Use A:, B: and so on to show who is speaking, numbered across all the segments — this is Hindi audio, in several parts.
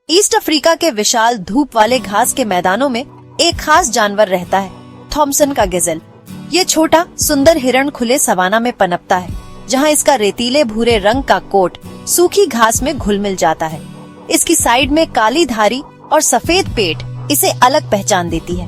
A: ईस्ट अफ्रीका के विशाल धूप वाले घास के मैदानों में एक खास जानवर रहता है, थॉम्सन का गजेल। ये छोटा सुंदर हिरण खुले सवाना में पनपता है, जहाँ इसका रेतीले भूरे रंग का कोट सूखी घास में घुल मिल जाता है। इसकी साइड में काली धारी और सफेद पेट इसे अलग पहचान देती है।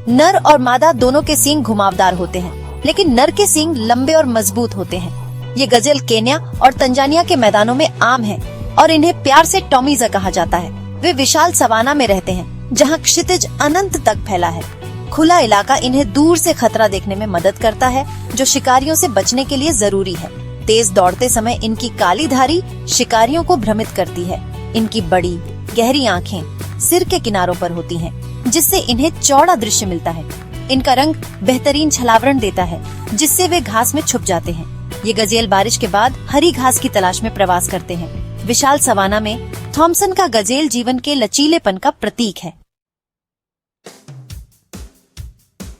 A: नर और मादा दोनों के सींग घुमावदार होते हैं, लेकिन नर के सींग लंबे और मजबूत होते हैं। ये गजेल केन्या और तंजानिया के मैदानों में आम है और इन्हें प्यार से टॉमीज़ा कहा जाता है। वे विशाल सवाना में रहते हैं, जहाँ क्षितिज अनंत तक फैला है। खुला इलाका इन्हें दूर से खतरा देखने में मदद करता है, जो शिकारियों से बचने के लिए जरूरी है। तेज दौड़ते समय इनकी काली धारी शिकारियों को भ्रमित करती है। इनकी बड़ी गहरी आँखें सिर के किनारों पर होती हैं, जिससे इन्हें चौड़ा दृश्य मिलता है। इनका रंग बेहतरीन छलावरण देता है, जिससे वे घास में छुप जाते हैं। ये गजेल बारिश के बाद हरी घास की तलाश में प्रवास करते हैं। विशाल सवाना में थॉम्सन का गजेल जीवन के लचीलेपन का प्रतीक है।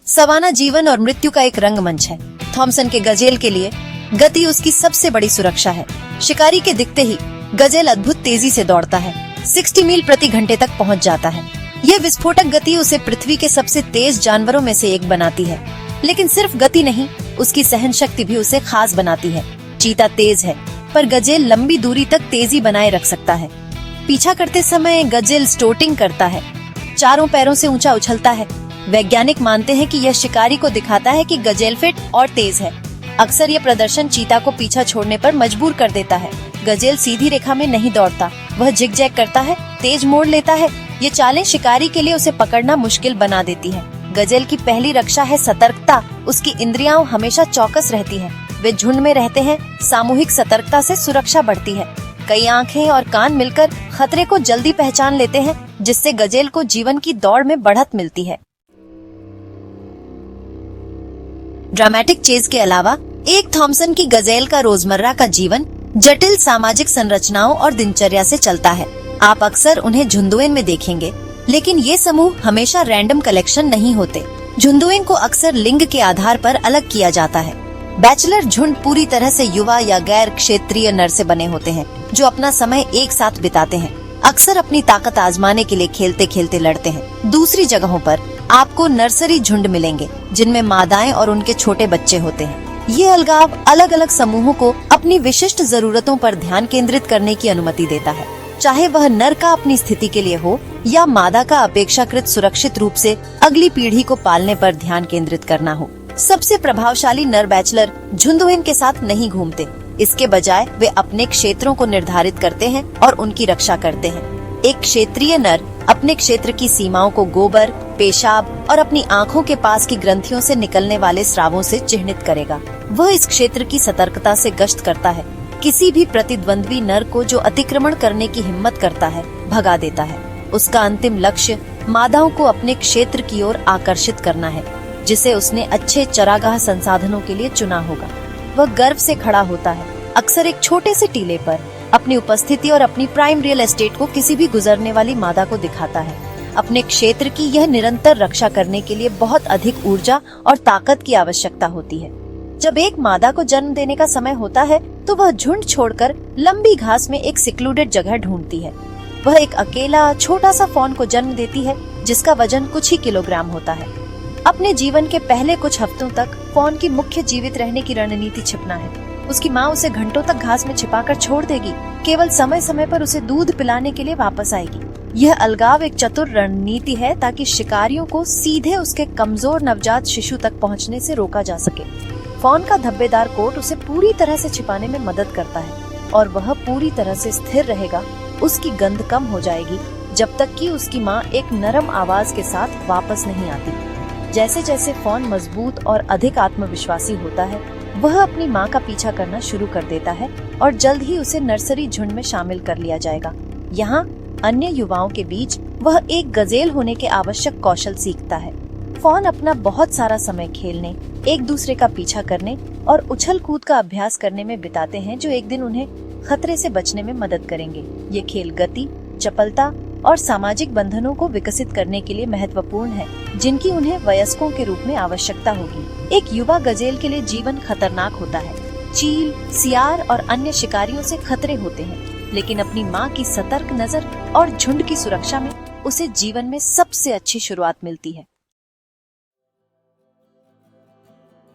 A: सवाना जीवन और मृत्यु का एक रंगमंच है। थॉम्सन के गजेल के लिए गति उसकी सबसे बड़ी सुरक्षा है। शिकारी के दिखते ही गजेल अद्भुत तेजी से दौड़ता है, 60 मील प्रति घंटे तक पहुंच जाता है। यह विस्फोटक गति उसे पृथ्वी के सबसे तेज जानवरों में से एक बनाती है। लेकिन सिर्फ गति नहीं, उसकी सहन शक्ति भी उसे खास बनाती है। चीता तेज है, पर गजेल लंबी दूरी तक तेजी बनाए रख सकता है। पीछा करते समय गजेल स्टोटिंग करता है, चारों पैरों से ऊंचा उछलता है। वैज्ञानिक मानते हैं कि यह शिकारी को दिखाता है कि गजेल फिट और तेज है। अक्सर यह प्रदर्शन चीता को पीछा छोड़ने पर मजबूर कर देता है। गजेल सीधी रेखा में नहीं दौड़ता, वह जिगजैग करता है, तेज मोड़ लेता है। ये चालें शिकारी के लिए उसे पकड़ना मुश्किल बना देती है। गजेल की पहली रक्षा है सतर्कता। उसकी इंद्रियां हमेशा चौकस रहती हैं। वे झुंड में रहते हैं, सामूहिक सतर्कता से सुरक्षा बढ़ती है। कई आंखें और कान मिलकर खतरे को जल्दी पहचान लेते हैं, जिससे गजेल को जीवन की दौड़ में बढ़त मिलती है। ड्रामेटिक चेज के अलावा एक थॉम्सन की गजेल का रोजमर्रा का जीवन जटिल सामाजिक संरचनाओं और दिनचर्या से चलता है। आप अक्सर उन्हें झुंडुएन में देखेंगे, लेकिन ये समूह हमेशा रैंडम कलेक्शन नहीं होते। झुंडुएन को अक्सर लिंग के आधार पर अलग किया जाता है। बैचलर झुंड पूरी तरह से युवा या गैर क्षेत्रीय नर से बने होते हैं, जो अपना समय एक साथ बिताते हैं। अक्सर अपनी ताकत आजमाने के लिए खेलते खेलते लड़ते हैं। दूसरी जगहों पर आपको नर्सरी झुंड मिलेंगे, जिनमें मादाएं और उनके छोटे बच्चे होते हैं। ये अलगाव अलग अलग समूहों को अपनी विशिष्ट जरूरतों पर ध्यान केंद्रित करने की अनुमति देता है, चाहे वह नर का अपनी स्थिति के लिए हो या मादा का अपेक्षाकृत सुरक्षित रूप से अगली पीढ़ी को पालने पर ध्यान केंद्रित करना हो। सबसे प्रभावशाली नर बैचलर झुंडुएन के साथ नहीं घूमते। इसके बजाय वे अपने क्षेत्रों को निर्धारित करते हैं और उनकी रक्षा करते हैं। एक क्षेत्रीय नर अपने क्षेत्र की सीमाओं को गोबर, पेशाब और अपनी आँखों के पास की ग्रंथियों से निकलने वाले स्रावों से चिन्हित करेगा। वह इस क्षेत्र की सतर्कता से गश्त करता है। किसी भी प्रतिद्वंद्वी नर को जो अतिक्रमण करने की हिम्मत करता है, भगा देता है। उसका अंतिम लक्ष्य मादाओं को अपने क्षेत्र की ओर आकर्षित करना है, जिसे उसने अच्छे चरागाह संसाधनों के लिए चुना होगा। वह गर्व से खड़ा होता है, अक्सर एक छोटे से टीले पर, अपनी उपस्थिति और अपनी प्राइम रियल एस्टेट को किसी भी गुजरने वाली मादा को दिखाता है। अपने क्षेत्र की यह निरंतर रक्षा करने के लिए बहुत अधिक ऊर्जा और ताकत की आवश्यकता होती है। जब एक मादा को जन्म देने का समय होता है, तो वह झुंड छोड़कर लंबी घास में एक सिक्लूडेड जगह ढूंढती है। वह एक अकेला छोटा सा फॉन को जन्म देती है, जिसका वजन कुछ ही किलोग्राम होता है। अपने जीवन के पहले कुछ हफ्तों तक फॉन की मुख्य जीवित रहने की रणनीति छिपना है। उसकी माँ उसे घंटों तक घास में छिपाकर छोड़ देगी, केवल समय समय पर उसे दूध पिलाने के लिए वापस आएगी। यह अलगाव एक चतुर रणनीति है, ताकि शिकारियों को सीधे उसके कमजोर नवजात शिशु तक पहुँचने से रोका जा सके। फॉन का धब्बेदार कोट उसे पूरी तरह से छिपाने में मदद करता है, और वह पूरी तरह से स्थिर रहेगा। उसकी गंध कम हो जाएगी जब तक कि उसकी माँ एक नरम आवाज के साथ वापस नहीं आती। जैसे जैसे फॉन मजबूत और अधिक आत्मविश्वासी होता है, वह अपनी माँ का पीछा करना शुरू कर देता है और जल्द ही उसे नर्सरी झुंड में शामिल कर लिया जाएगा। यहाँ अन्य युवाओं के बीच वह एक गजेल होने के आवश्यक कौशल सीखता है। फॉन अपना बहुत सारा समय खेलने, एक दूसरे का पीछा करने और उछल कूद का अभ्यास करने में बिताते हैं, जो एक दिन उन्हें खतरे से बचने में मदद करेंगे। ये खेल गति, चपलता और सामाजिक बंधनों को विकसित करने के लिए महत्वपूर्ण है, जिनकी उन्हें वयस्कों के रूप में आवश्यकता होगी। एक युवा गजेल के लिए जीवन खतरनाक होता है। चील, सियार और अन्य शिकारियों से खतरे होते हैं। लेकिन अपनी माँ की सतर्क नजर और झुंड की सुरक्षा में उसे जीवन में सबसे अच्छी शुरुआत मिलती है।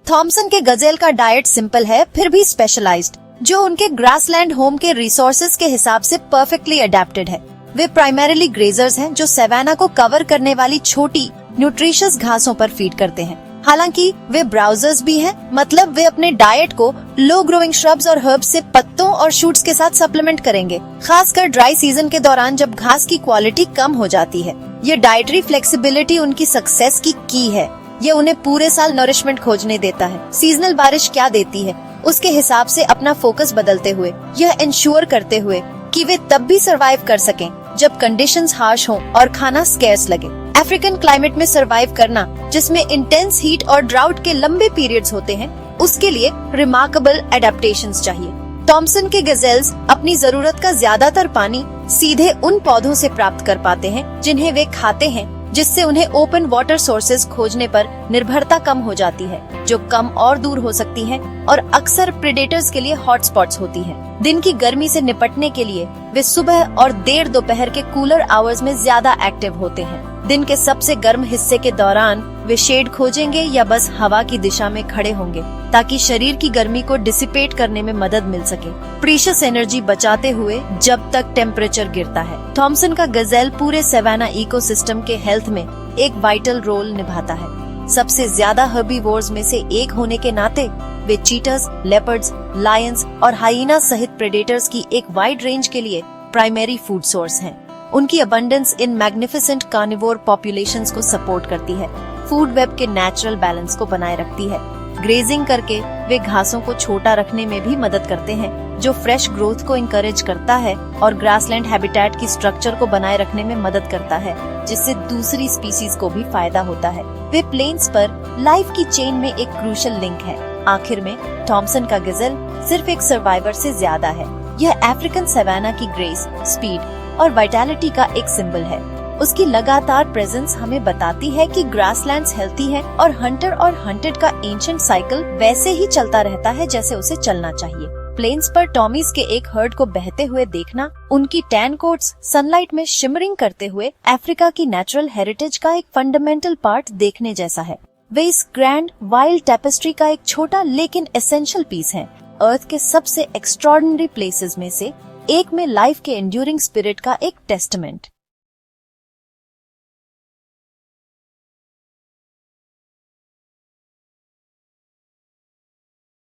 A: थॉमसन के गजेल का डाइट सिंपल है फिर भी स्पेशलाइज्ड, जो उनके ग्रासलैंड होम के रिसोर्सेज के हिसाब से परफेक्टली अडेप्टेड है। वे प्राइमरीली ग्रेजर्स हैं जो सवाना को कवर करने वाली छोटी न्यूट्रिशियस घासों पर फीड करते हैं। हालांकि वे ब्राउजर्स भी हैं, मतलब वे अपने डाइट को लो ग्रोइंग श्रब्स और हर्ब्स से पत्तों और शूट्स के साथ सप्लीमेंट करेंगे, खासकर ड्राई सीजन के दौरान जब घास की क्वालिटी कम हो जाती है। ये डाइटरी फ्लेक्सिबिलिटी उनकी सक्सेस की है। ये उन्हें पूरे साल नरिशमेंट खोजने देता है। सीजनल बारिश क्या देती है उसके हिसाब से अपना फोकस बदलते हुए, यह इंश्योर करते हुए कि वे तब भी सरवाइव कर सकें जब कंडीशंस हार्श हों और खाना स्केर्स लगे। अफ्रीकन क्लाइमेट में सरवाइव करना, जिसमें इंटेंस हीट और ड्राउट के लंबे पीरियड्स होते हैं, उसके लिए रिमार्केबल एडेप्टेशंस चाहिए। थॉमसन के गजेल्स अपनी जरूरत का ज्यादातर पानी सीधे उन पौधों से प्राप्त कर पाते हैं जिन्हें वे खाते हैं, जिससे उन्हें ओपन वाटर सोर्सेज खोजने पर निर्भरता कम हो जाती है, जो कम और दूर हो सकती है और अक्सर प्रेडेटर्स के लिए हॉटस्पॉट्स होती है। दिन की गर्मी से निपटने के लिए वे सुबह और देर दोपहर के कूलर आवर्स में ज्यादा एक्टिव होते हैं। दिन के सबसे गर्म हिस्से के दौरान वे शेड खोजेंगे या बस हवा की दिशा में खड़े होंगे ताकि शरीर की गर्मी को डिसिपेट करने में मदद मिल सके, प्रीशियस एनर्जी बचाते हुए जब तक टेम्परेचर गिरता है। थॉमसन का गजेल पूरे सवाना इकोसिस्टम के हेल्थ में एक वाइटल रोल निभाता है। सबसे ज्यादा हर्बीवोर्स में से एक होने के नाते वे चीटर्स, लेपर्ड्स, लायंस और हाइना सहित प्रेडेटर्स की एक वाइड रेंज के लिए प्राइमरी फूड सोर्स हैं। उनकी abundance in magnificent carnivore populations को सपोर्ट करती है, फूड वेब के नेचुरल बैलेंस को बनाए रखती है। ग्रेजिंग करके वे घासों को छोटा रखने में भी मदद करते हैं, जो फ्रेश ग्रोथ को इंकरेज करता है और ग्रासलैंड हैबिटेट की स्ट्रक्चर को बनाए रखने में मदद करता है, जिससे दूसरी स्पीसीज को भी फायदा होता है। वे प्लेन्स पर लाइफ की चेन में एक क्रूशियल लिंक है। आखिर में थॉमसन का गजेल सिर्फ एक सर्वाइवर से ज्यादा है। यह अफ्रीकन सवाना की ग्रेस, स्पीड और वाइटैलिटी का एक सिंबल है। उसकी लगातार प्रेजेंस हमें बताती है कि ग्रासलैंड्स हेल्थी है और हंटर और हंटेड का एंशिएंट साइकिल वैसे ही चलता रहता है जैसे उसे चलना चाहिए। प्लेन्स पर टॉमीज के एक हर्ड को बहते हुए देखना, उनकी टैन कोट्स सनलाइट में शिमरिंग करते हुए अफ्रीका की नेचुरल हेरिटेज का एक फंडामेंटल पार्ट देखने जैसा है। वे इस ग्रैंड वाइल्ड टेपेस्ट्री का एक छोटा लेकिन एसेंशियल पीस है। अर्थ के सबसे एक्स्ट्रॉर्डिनरी प्लेसेस में से एक में लाइफ के एंड्यूरिंग स्पिरिट का एक टेस्टमेंट।